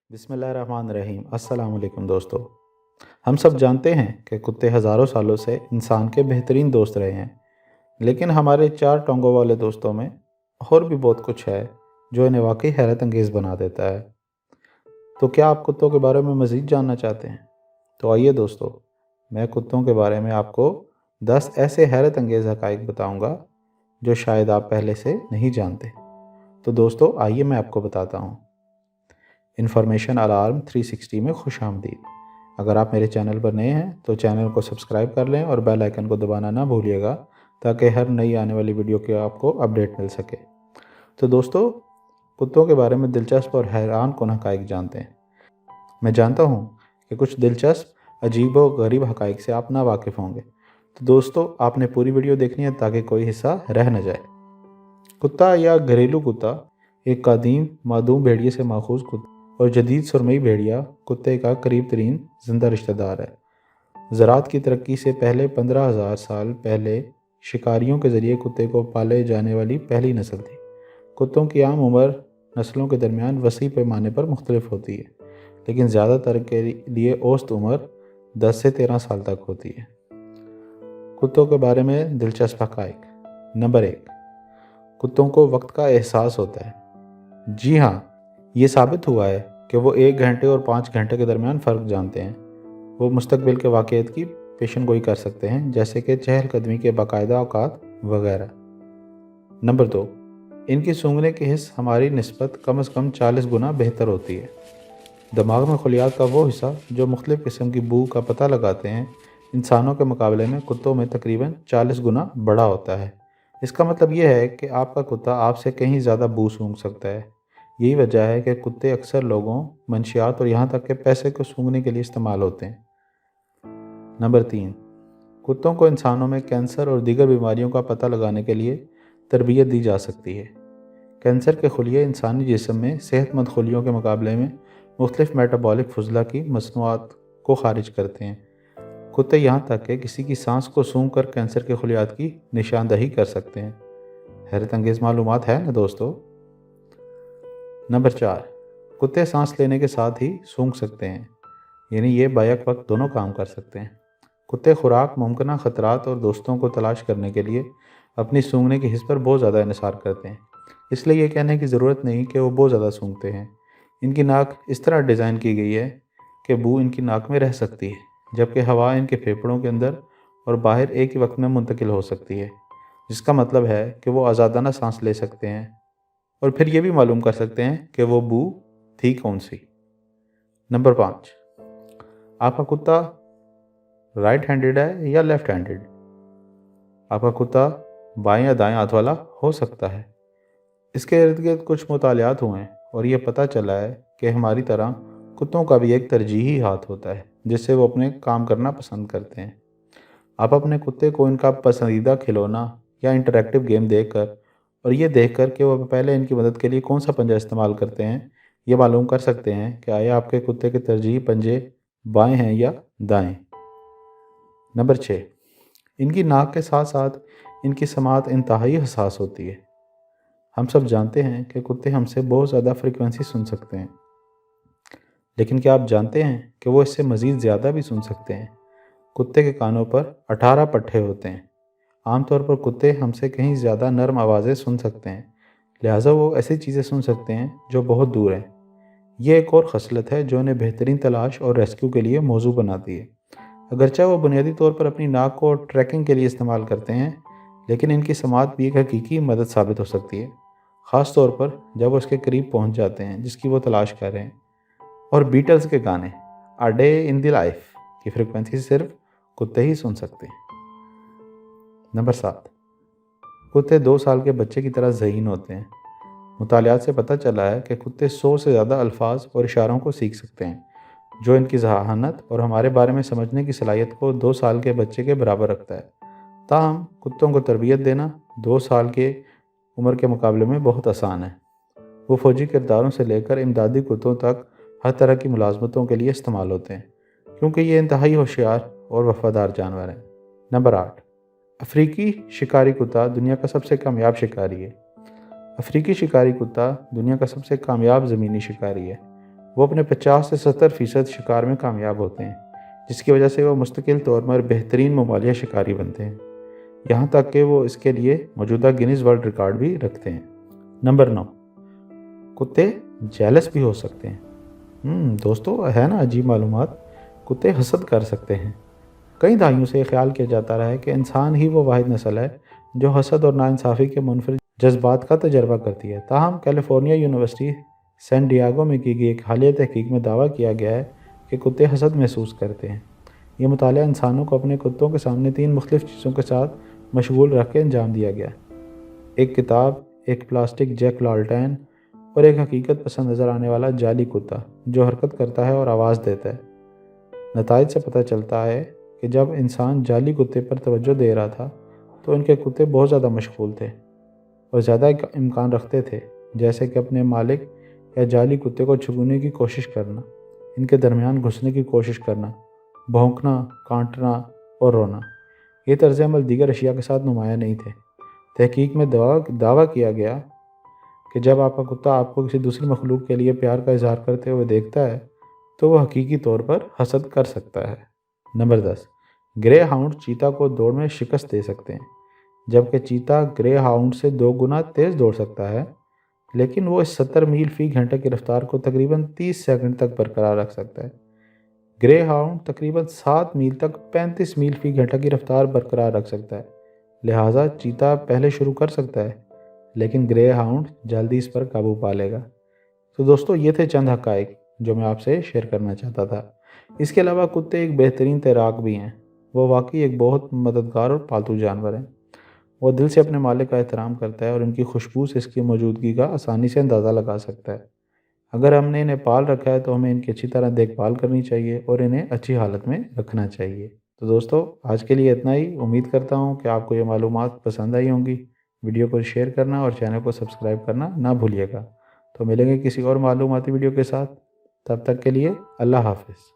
बिस्मिल्लाहिर्रहमानिर्रहीम। अस्सलाम वालेकुम दोस्तों। हम सब जानते हैं कि कुत्ते हज़ारों सालों से इंसान के बेहतरीन दोस्त रहे हैं, लेकिन हमारे चार टोंगों वाले दोस्तों में और भी बहुत कुछ है जो इन्हें वाकई हैरत अंगेज़ बना देता है। तो क्या आप कुत्तों के बारे में मज़ीद जानना चाहते हैं? तो आइए दोस्तों, मैं कुत्तों के बारे में आपको 10 ऐसे हैरत अंगेज़ हक़ाइक़ बताऊँगा जो शायद आप पहले से नहीं जानते। तो दोस्तों आइए मैं आपको बताता हूँ। इन्फॉर्मेशन अलार्म 360 में खुशामदीद। अगर आप मेरे चैनल पर नए हैं तो चैनल को सब्सक्राइब कर लें और बेल आइकन को दबाना ना भूलिएगा, ताकि हर नई आने वाली वीडियो की आपको अपडेट मिल सके। तो दोस्तों, कुत्तों के बारे में दिलचस्प और हैरान कुन हक़ाइक़ जानते हैं। मैं जानता हूँ कि कुछ दिलचस्प, अजीब व गरीब हक़ाइक़ से आप ना वाकिफ़ होंगे, तो दोस्तों आपने पूरी वीडियो देखनी है ताकि कोई हिस्सा रह न जाए। कुत्ता या घरेलू कुत्ता एक कदीम मादूम भेड़िए से माखूज़ कुत्ता और जदीद सुरमई भेड़िया कुत्ते का करीब तरीन ज़िंदा रिश्तेदार है। ज़राअत की तरक्की से पहले 15,000 साल पहले शिकारियों के ज़रिए कुत्ते को पाले जाने वाली पहली नस्ल थी। कुत्तों की आम उम्र नस्लों के दरमियान वसी पैमाने पर मुख्तलिफ होती है, लेकिन ज़्यादातर के लिए औसत उम्र 10 से 13 साल तक होती है। कुत्तों के बारे में दिलचस्प हक़ाइक़। नंबर 1, कुत्तों को वक्त का एहसास होता है। जी हाँ, ये साबित हुआ है कि वो 1 घंटे और 5 घंटे के दरमियान फ़र्क जानते हैं। वो मुस्तकबिल के वाक़यात की पेशन गोई कर सकते हैं, जैसे कि चहलकदमी के बाकायदा औकात वगैरह। नंबर 2, इनकी सूंघने की हिस्स हमारी निस्बत कम से कम 40 गुना बेहतर होती है। दिमाग में खलियात का वो हिस्सा जो मुख्तलिफ़ किस्म की बू का पता लगाते हैं, इंसानों के मुकाबले में कुत्तों में तकरीबन 40 गुना बड़ा होता है। इसका मतलब ये है कि आपका कुत्ता आपसे कहीं ज़्यादा बू सूंघ सकता है। यही वजह है कि कुत्ते अक्सर लोगों, मंशियात और यहाँ तक कि पैसे को सूंघने के लिए इस्तेमाल होते हैं। नंबर 3, कुत्तों को इंसानों में कैंसर और दीगर बीमारियों का पता लगाने के लिए तरबियत दी जा सकती है। कैंसर के खुलिये इंसानी जिस्म में सेहतमंद खुलियों के मुकाबले में मुख्तलिफ मेटाबॉलिक फजला की मसनूआत को खारिज करते हैं। कुत्ते यहाँ तक कि किसी की सांस को सूंघ कर कैंसर के खुलियात की निशानदही कर सकते हैं। हैरत अंगेज़ मालूमात है ना दोस्तों। नंबर 4, कुत्ते सांस लेने के साथ ही सूंघ सकते हैं, यानी ये बैक वक्त दोनों काम कर सकते हैं। कुत्ते खुराक, मुमकिन ख़तरात और दोस्तों को तलाश करने के लिए अपनी सूंघने की हिस्स पर बहुत ज़्यादा इन्हिसार करते हैं, इसलिए ये कहने की ज़रूरत नहीं कि वो बहुत ज़्यादा सूंघते हैं। इनकी नाक इस तरह डिज़ाइन की गई है कि बू इनकी नाक में रह सकती है, जबकि हवा इनके फेफड़ों के अंदर और बाहर एक ही वक्त में मुंतकिल हो सकती है, जिसका मतलब है कि वो आज़ादाना सांस ले सकते हैं और फिर ये भी मालूम कर सकते हैं कि वो बू थी कौन सी। नंबर 5, आपका कुत्ता राइट हैंडेड है या लेफ़्ट हैंडेड? आपका कुत्ता बाएं या दाएं हाथ वाला हो सकता है। इसके इर्द गिर्द कुछ मुतालियात हुए हैं और ये पता चला है कि हमारी तरह कुत्तों का भी एक तरजीही हाथ होता है जिससे वो अपने काम करना पसंद करते हैं। आप अपने कुत्ते को इनका पसंदीदा खिलौना या इंटरैक्टिव गेम देकर और ये देखकर कि वह पहले इनकी मदद के लिए कौन सा पंजा इस्तेमाल करते हैं, ये मालूम कर सकते हैं कि आया आपके कुत्ते के तरजीही पंजे बाएं हैं या दाएं। नंबर 6, इनकी नाक के साथ साथ इनकी समात इंतहाई हसास होती है। हम सब जानते हैं कि कुत्ते हमसे बहुत ज़्यादा फ्रीक्वेंसी सुन सकते हैं, लेकिन क्या आप जानते हैं कि वो इससे मज़ीद ज़्यादा भी सुन सकते हैं? कुत्ते के कानों पर 18 पट्टे होते हैं। आमतौर पर कुत्ते हमसे कहीं ज़्यादा नरम आवाज़ें सुन सकते हैं, लिहाजा वो ऐसी चीज़ें सुन सकते हैं जो बहुत दूर हैं। ये एक और खसलत है जो इन्हें बेहतरीन तलाश और रेस्क्यू के लिए मौजू बनाती है। अगरचे वो बुनियादी तौर पर अपनी नाक को ट्रैकिंग के लिए इस्तेमाल करते हैं, लेकिन इनकी समात भी एक हकीकी मदद साबित हो सकती है, ख़ास तौर पर जब वो उसके करीब पहुंच जाते हैं जिसकी वो तलाश कर रहे हैं। और बीटल्स के गाने a day in the life की फ्रिक्वेंसी सिर्फ कुत्ते ही सुन सकते हैं। नंबर 7, कुत्ते 2 साल के बच्चे की तरह ज़हीन होते हैं। मुतालियात से पता चला है कि कुत्ते 100 से ज़्यादा अल्फाज और इशारों को सीख सकते हैं, जो इनकी ज़हानत और हमारे बारे में समझने की सलाहियत को 2 साल के बच्चे के बराबर रखता है। ताहम कुत्तों को तरबियत देना 2 साल के उम्र के मुकाबले में बहुत आसान है। वो फ़ौजी किरदारों से लेकर इमदादी कुत्तों तक हर तरह की मुलाजमतों के लिए इस्तेमाल होते हैं, क्योंकि ये इंतहाई होशियार और वफ़ादार जानवर हैं। नंबर 8, अफ्रीकी शिकारी कुत्ता दुनिया का सबसे कामयाब शिकारी है। अफ्रीकी शिकारी कुत्ता दुनिया का सबसे कामयाब ज़मीनी शिकारी है। وہ اپنے 50 سے 70% شکار میں کامیاب ہوتے ہیں، جس کی وجہ سے وہ مستقل طور پر بہترین ممالیہ شکاری بنتے ہیں، یہاں تک کہ وہ اس کے لیے موجودہ گینیز ورلڈ ریکارڈ بھی رکھتے ہیں۔ نمبر 9، کتے جیلس بھی ہو سکتے ہیں۔ دوستو، ہے نا عجیب معلومات؟ کتے حسد کر سکتے ہیں۔ کئی دہائیوں سے یہ خیال کیا جاتا رہا ہے کہ انسان ہی وہ واحد نسل ہے جو حسد اور ناانصافی کے منفرد جذبات کا تجربہ کرتی ہے۔ تاہم کیلیفورنیا یونیورسٹی سین ڈیاگو میں کی گئی ایک حالیہ تحقیق میں دعویٰ کیا گیا ہے کہ کتے حسد محسوس کرتے ہیں۔ یہ مطالعہ انسانوں کو اپنے کتوں کے سامنے 3 مختلف چیزوں کے ساتھ مشغول رکھ کے انجام دیا گیا۔ ایک کتاب، ایک پلاسٹک جیک لالٹین اور ایک حقیقت پسند نظر آنے والا جعلی کتا جو حرکت کرتا ہے اور آواز دیتا ہے۔ نتائج سے پتہ چلتا ہے کہ جب انسان جعلی کتے پر توجہ دے رہا تھا تو ان کے کتے بہت زیادہ مشغول تھے اور زیادہ امکان رکھتے تھے، جیسے کہ اپنے مالک یا جعلی کتے کو چھپنے کی کوشش کرنا، ان کے درمیان گھسنے کی کوشش کرنا، بھونکنا، کانٹنا اور رونا۔ یہ طرز عمل دیگر اشیاء کے ساتھ نمایاں نہیں تھے۔ تحقیق میں دعویٰ کیا گیا کہ جب آپ کا کتا آپ کو کسی دوسری مخلوق کے لیے پیار کا اظہار کرتے ہوئے دیکھتا ہے تو وہ حقیقی طور پر حسد کر سکتا ہے۔ نمبر 10، گرے ہاؤنڈ چیتا کو دوڑ میں شکست دے سکتے ہیں۔ جبکہ چیتا گرے ہاؤنڈ سے 2 گنا تیز دوڑ سکتا ہے، لیکن وہ اس 70 میل فی گھنٹہ کی رفتار کو تقریباً 30 سیکنڈ تک برقرار رکھ سکتا ہے۔ گرے ہاؤنڈ تقریباً 7 میل تک 35 میل فی گھنٹہ کی رفتار برقرار رکھ سکتا ہے، لہٰذا چیتا پہلے شروع کر سکتا ہے، لیکن گرے ہاؤنڈ جلدی اس پر قابو پا لے گا۔ تو دوستو، یہ تھے چند حقائق جو میں آپ سے شیئر کرنا چاہتا تھا۔ اس کے علاوہ کتے ایک بہترین تیراک بھی ہیں۔ وہ واقعی ایک بہت مددگار اور پالتو جانور ہیں۔ وہ دل سے اپنے مالک کا احترام کرتا ہے اور ان کی خوشبو سے اس کی موجودگی کا آسانی سے اندازہ لگا سکتا ہے۔ اگر ہم نے انہیں پال رکھا ہے تو ہمیں ان کی اچھی طرح دیکھ بھال کرنی چاہیے اور انہیں اچھی حالت میں رکھنا چاہیے۔ تو دوستو، آج کے لیے اتنا ہی۔ امید کرتا ہوں کہ آپ کو یہ معلومات پسند آئی ہوں گی۔ ویڈیو کو شیئر کرنا اور چینل کو سبسکرائب کرنا نہ بھولیے گا۔ تو ملیں گے کسی اور معلوماتی ویڈیو کے ساتھ۔ تب تک کے لیے اللہ حافظ۔